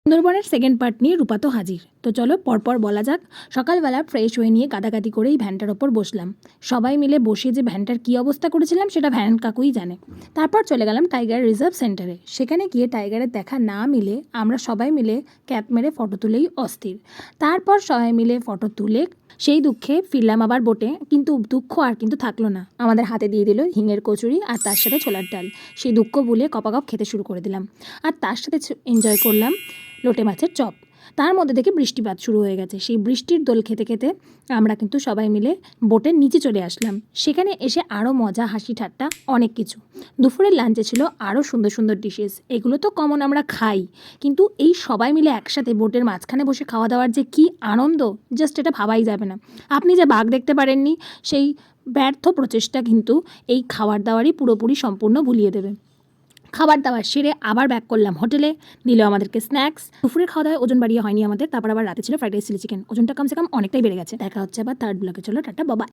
সুন্দরবনের second part নিয়ে রূপা তো হাজির। তো চলো পরপর বলা যাক। সকালবেলা ফ্রেশ হয়ে নিয়ে গাদাগাদি করে এই ভ্যানটার ওপর বসলাম। সবাই মিলে বসে যে ভ্যানটার কী অবস্থা করেছিলাম সেটা ভ্যান কাকুই জানে। তারপর চলে গেলাম টাইগার রিজার্ভ সেন্টারে। সেখানে গিয়ে টাইগারের দেখা না মিলে আমরা সবাই মিলে ক্যাপ মেরে ফটো তুলেই অস্থির। তারপর সবাই মিলে ফটো তুলে সেই দুঃখে ফিরলাম আবার বোটে। কিন্তু দুঃখ আর কিন্তু থাকলো না, আমাদের হাতে দিয়ে দিল হিঙের কচুরি আর তার সাথে ছোলার ডাল। সেই দুঃখ ভুলে কপাকপ খেতে শুরু করে দিলাম। আর তার সাথে এনজয় করলাম লোটে মাছের চপ। তার মধ্যে থেকে বৃষ্টিপাত শুরু হয়ে গেছে। সেই বৃষ্টির দোল খেতে খেতে আমরা কিন্তু সবাই মিলে বোটের নিচে চলে আসলাম। সেখানে এসে আরও মজা, হাসি ঠাট্টা, অনেক কিছু। দুপুরের লাঞ্চে ছিল আরও সুন্দর সুন্দর ডিশেস। এগুলো তো কমন আমরা খাই, কিন্তু এই সবাই মিলে একসাথে বোটের মাঝখানে বসে খাওয়া দাওয়ার যে কী আনন্দ, জাস্ট এটা ভাবাই যাবে না। আপনি যে বাঘ দেখতে পারেননি, সেই ব্যর্থ প্রচেষ্টা কিন্তু এই খাবার দাওয়ারই পুরোপুরি সম্পূর্ণ ভুলিয়ে দেবে। খাবার দাবার সেরে আবার ব্যাক করলাম হোটেলে। দিল আমাদেরকে স্ন্যাক্স। দুপুরের খাওয়া দাওয়ায় ওজন বাড়িয়ে হয়নি আমাদের। তারপর আবার রাতে ছিল ফ্রাইড রাইস, চিলি চিকেন। ওজনটা কমসে কম অনেকটাই বেড়ে গেছে। দেখা হচ্ছে আবার থার্ড ব্লকে। চলো টাটা, বাবা।